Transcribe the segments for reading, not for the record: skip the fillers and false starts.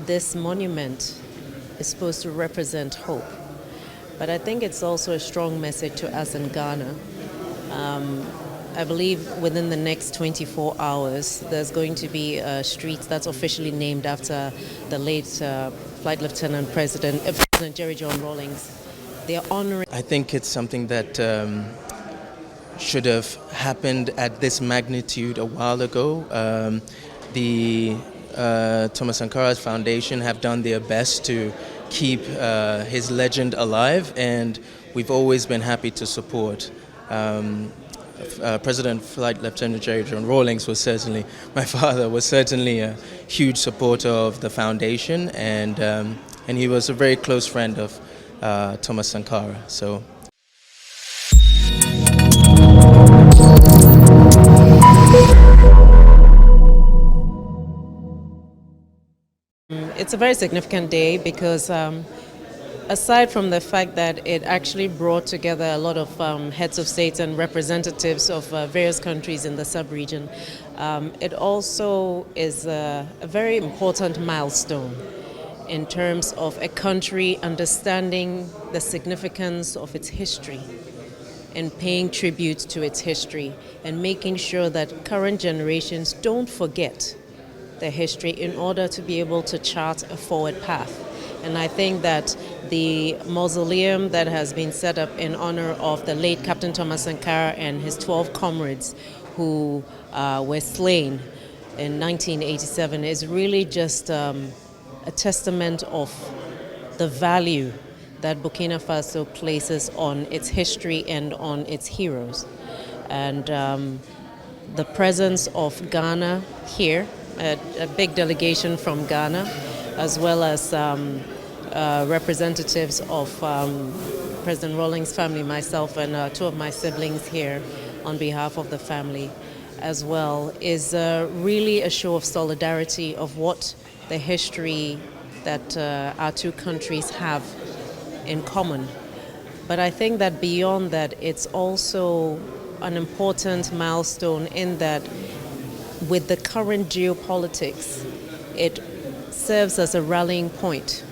this monument is supposed to represent hope. But I think it's also a strong message to us in Ghana. I believe within the next 24 hours, there's going to be a street that's officially named after the late Flight Lieutenant President Jerry John Rawlings. They are honoring. I think it's something that should have happened at this magnitude a while ago. The Thomas Sankara's foundation have done their best to keep his legend alive, and we've always been happy to support. President Flight Lieutenant Jerry John Rawlings my father was certainly a huge supporter of the foundation, and he was a very close friend of Thomas Sankara. So. It's a very significant day because aside from the fact that it actually brought together a lot of heads of states and representatives of various countries in the sub-region, it also is a very important milestone in terms of a country understanding the significance of its history and paying tribute to its history and making sure that current generations don't forget their history in order to be able to chart a forward path. And I think that the mausoleum that has been set up in honor of the late Captain Thomas Sankara and his 12 comrades who were slain in 1987 is really just a testament of the value that Burkina Faso places on its history and on its heroes. And the presence of Ghana here, a big delegation from Ghana, as well as representatives of President Rawlings' family, myself and two of my siblings here on behalf of the family as well, is really a show of solidarity of what the history that our two countries have in common. But I think that beyond that, it's also an important milestone in that with the current geopolitics, it serves as a rallying point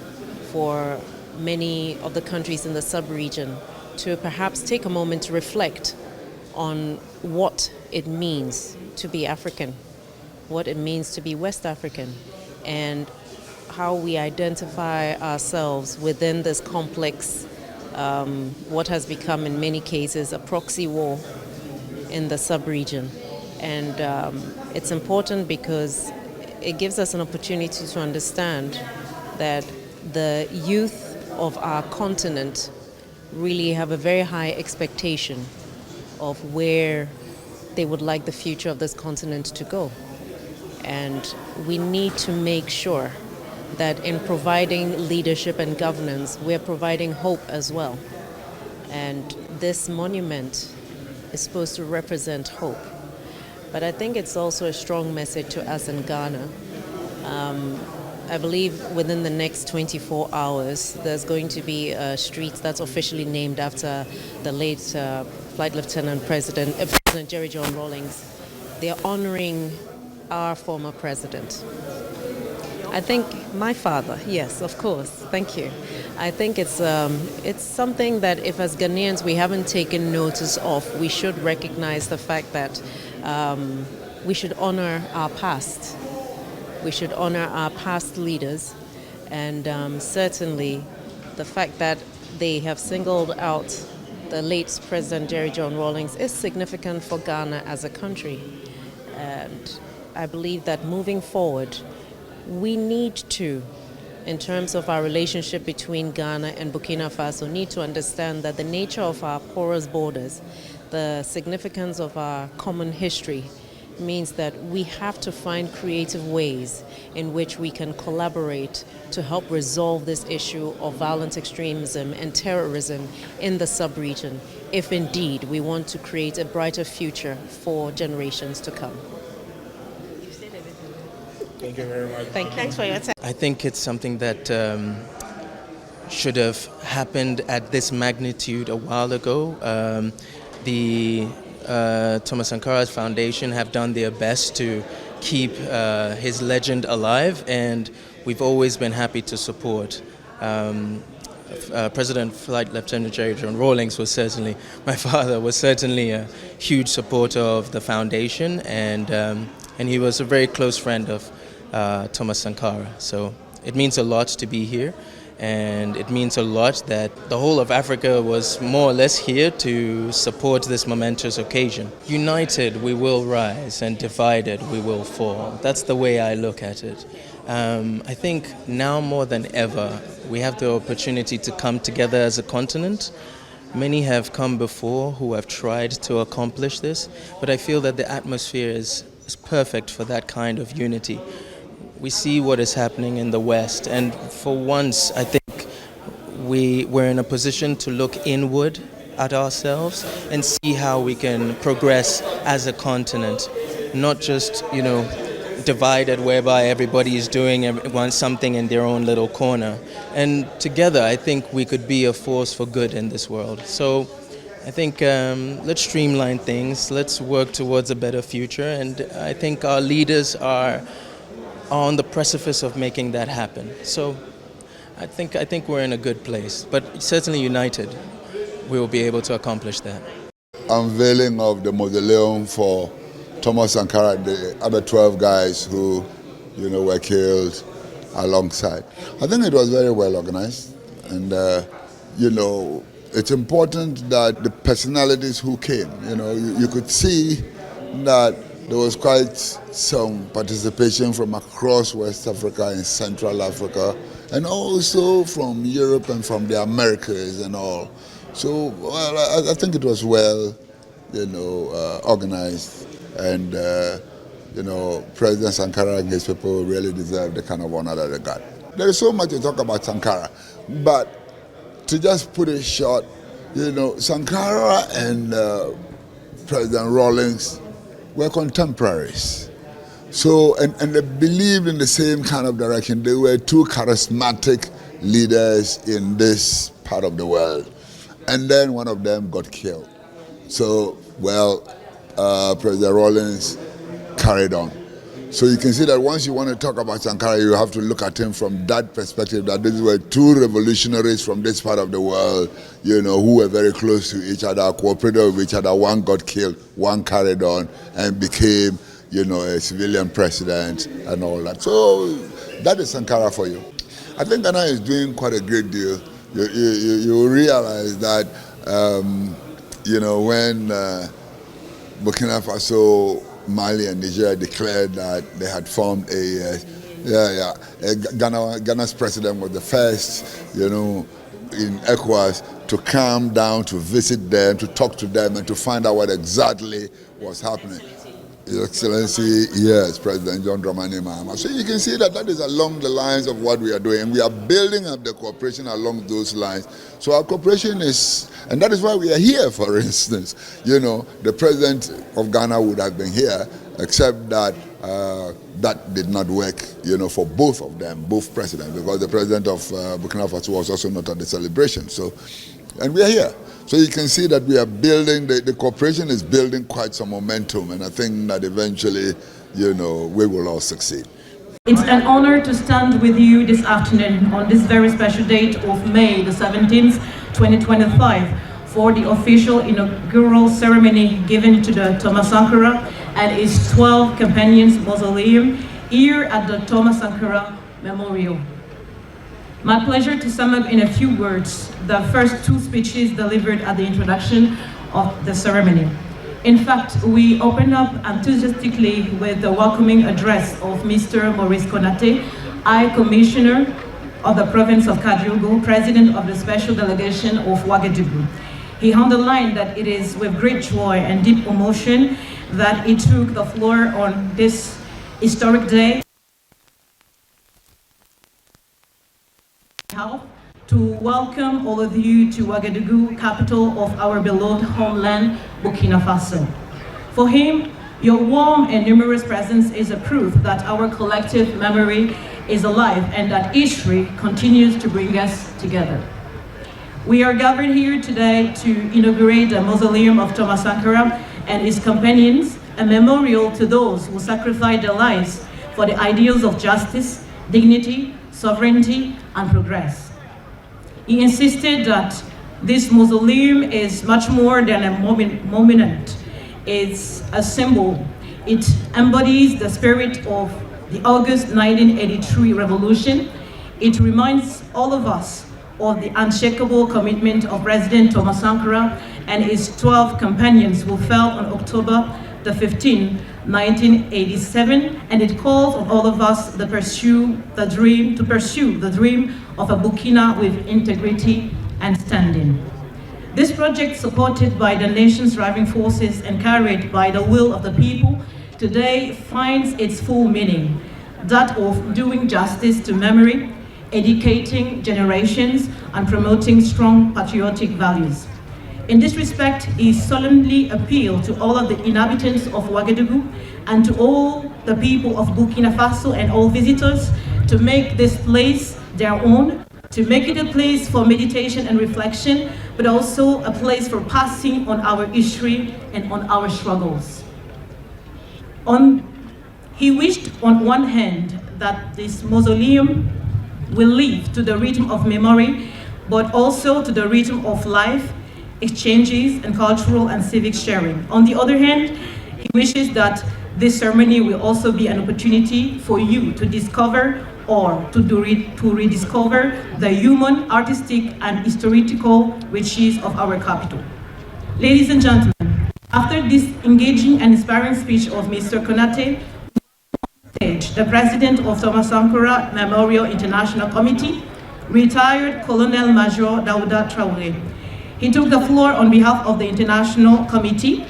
for many of the countries in the sub-region to perhaps take a moment to reflect on what it means to be African, what it means to be West African, and how we identify ourselves within this complex, what has become in many cases a proxy war in the sub-region. And it's important because it gives us an opportunity to understand that the youth of our continent really have a very high expectation of where they would like the future of this continent to go. And we need to make sure that in providing leadership and governance, we're providing hope as well. And this monument is supposed to represent hope. But I think it's also a strong message to us in Ghana. I believe within the next 24 hours, there's going to be a street that's officially named after the late Flight Lieutenant President Jerry John Rawlings. They are honoring our former president. I think my father, yes, of course, thank you. I think it's something that if as Ghanaians we haven't taken notice of, we should recognize the fact that we should honor our past. We should honor our past leaders, and certainly the fact that they have singled out the late President Jerry John Rawlings is significant for Ghana as a country. And I believe that moving forward, we need to, in terms of our relationship between Ghana and Burkina Faso, need to understand that the nature of our porous borders, the significance of our common history, means that we have to find creative ways in which we can collaborate to help resolve this issue of violent extremism and terrorism in the sub-region, if indeed we want to create a brighter future for generations to come. Thank you very much. Thanks for your time. I think it's something that should have happened at this magnitude a while ago. The Thomas Sankara's foundation have done their best to keep his legend alive, and we've always been happy to support. President Flight Lieutenant General Rawlings was certainly, my father was certainly a huge supporter of the foundation, and he was a very close friend of Thomas Sankara. So it means a lot to be here, and it means a lot that the whole of Africa was more or less here to support this momentous occasion. United we will rise, and divided we will fall. That's the way I look at it. I think now more than ever we have the opportunity to come together as a continent. Many have come before who have tried to accomplish this, but I feel that the atmosphere is perfect for that kind of unity. We see what is happening in the West, and for once I think we're in a position to look inward at ourselves and see how we can progress as a continent, not just, divided whereby everybody is doing something in their own little corner. And together I think we could be a force for good in this world. So I think let's streamline things, let's work towards a better future, and I think our leaders are on the precipice of making that happen. So I think we're in a good place, but certainly united we will be able to accomplish that. Unveiling of the mausoleum for Thomas Sankara and the other 12 guys who, were killed alongside. I think it was very well organized, and it's important that the personalities who came, you could see that there was quite some participation from across West Africa and Central Africa, and also from Europe and from the Americas and all. So, well, I think it was well, organized, and President Sankara and his people really deserve the kind of honor that they got. There is so much to talk about Sankara, but to just put it short, Sankara and President Rawlings were contemporaries. So, and they believed in the same kind of direction. They were two charismatic leaders in this part of the world. And then one of them got killed. So, President Rawlings carried on. So you can see that once you want to talk about Sankara, you have to look at him from that perspective, that these were two revolutionaries from this part of the world, who were very close to each other, cooperated with each other. One got killed, one carried on and became, a civilian president and all that. So that is Sankara for you. I think Ghana is doing quite a great deal. You realize that, when Burkina Faso, Mali and Niger declared that they had formed Ghana's president was the first, in ECOWAS to come down to visit them, to talk to them and to find out what exactly was happening. His Excellency, yes, President John Dramani Mahama. So you can see that is along the lines of what we are doing. We are building up the cooperation along those lines. So our cooperation is, and that is why we are here, for instance. The President of Ghana would have been here, except that that did not work, for both of them, both presidents, because the President of Burkina Faso was also not at the celebration. So, and we are here. So you can see that we are building, the cooperation is building quite some momentum, and I think that eventually, we will all succeed. It's an honor to stand with you this afternoon on this very special date of May the 17th, 2025, for the official inaugural ceremony given to the Thomas Sankara and his 12 companions mausoleum here at the Thomas Sankara Memorial. My pleasure to sum up in a few words the first two speeches delivered at the introduction of the ceremony. In fact, we opened up enthusiastically with the welcoming address of Mr. Maurice Konate, High Commissioner of the Province of Kadiogo, President of the Special Delegation of Ouagadougou. He underlined that it is with great joy and deep emotion that he took the floor on this historic day to welcome all of you to Ouagadougou, capital of our beloved homeland, Burkina Faso. For him, your warm and numerous presence is a proof that our collective memory is alive and that history continues to bring us together. We are gathered here today to inaugurate the mausoleum of Thomas Sankara and his companions, a memorial to those who sacrificed their lives for the ideals of justice, dignity, sovereignty, and progress. He insisted that this mausoleum is much more than a monument. It's a symbol. It embodies the spirit of the August 1983 revolution. It reminds all of us of the unshakable commitment of President Thomas Sankara and his 12 companions who fell on October the 15th, 1987, and it calls on all of us to pursue the dream of a Burkina with integrity and standing. This project, supported by the nation's driving forces and carried by the will of the people, today finds its full meaning, that of doing justice to memory, educating generations, and promoting strong patriotic values. In this respect, he solemnly appealed to all of the inhabitants of Ouagadougou and to all the people of Burkina Faso and all visitors to make this place their own, to make it a place for meditation and reflection, but also a place for passing on our history and on our struggles. He wished on one hand that this mausoleum will live to the rhythm of memory, but also to the rhythm of life, exchanges, and cultural and civic sharing. On the other hand, he wishes that this ceremony will also be an opportunity for you to discover or to rediscover the human, artistic, and historical riches of our capital. Ladies and gentlemen, after this engaging and inspiring speech of Mr. Konate, the President of Thomas Sankara Memorial International Committee, retired Colonel Major Daouda Traoré. He took the floor on behalf of the International Committee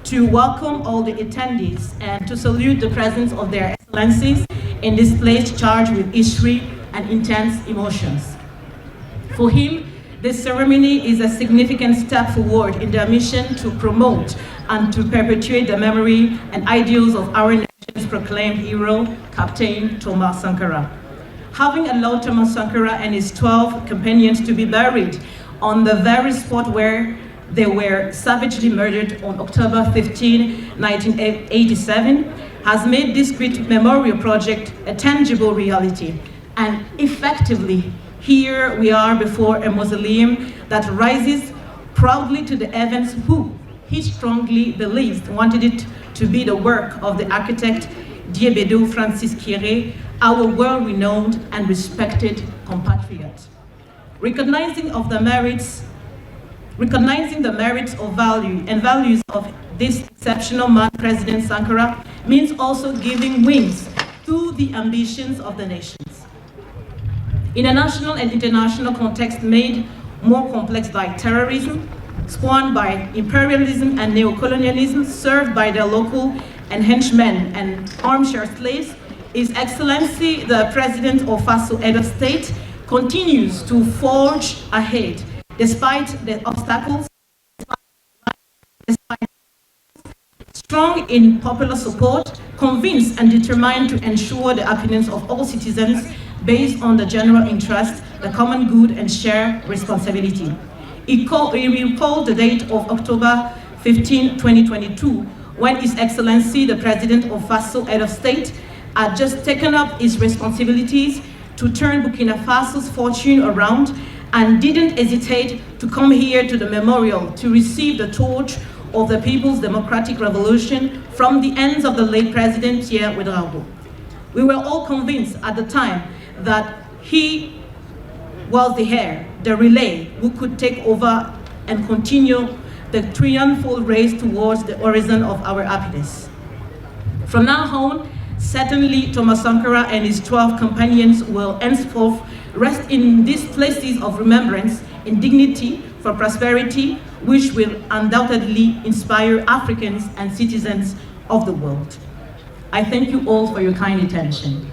to welcome all the attendees and to salute the presence of their excellencies in this place charged with history and intense emotions. For him, this ceremony is a significant step forward in their mission to promote and to perpetuate the memory and ideals of our nation's proclaimed hero, Captain Thomas Sankara. Having allowed Thomas Sankara and his 12 companions to be buried on the very spot where they were savagely murdered on October 15, 1987, has made this great memorial project a tangible reality. And effectively, here we are before a mausoleum that rises proudly to the heavens, who he strongly believes wanted it to be the work of the architect Diébedo Francis Kéré, our world-renowned and respected compatriot. Recognizing the merits of values of this exceptional man, President Sankara, means also giving wings to the ambitions of the nations. In a national and international context made more complex by terrorism, spawned by imperialism and neocolonialism, served by their local and henchmen and armchair slaves, His Excellency, the President of Faso Head of State, continues to forge ahead despite the obstacles, strong in popular support, convinced and determined to ensure the happiness of all citizens based on the general interest, the common good, and shared responsibility. He recalled the date of October 15, 2022, when His Excellency, the President of Faso Head of State, had just taken up his responsibilities to turn Burkina Faso's fortune around and didn't hesitate to come here to the memorial to receive the torch of the People's Democratic Revolution from the hands of the late President Pierre Ouédraogo. We were all convinced at the time that he was the heir, the relay, who could take over and continue the triumphal race towards the horizon of our happiness. From now on, certainly Thomas Sankara and his 12 companions will henceforth rest in these places of remembrance in dignity for prosperity, which will undoubtedly inspire Africans and citizens of the world. I thank you all for your kind attention.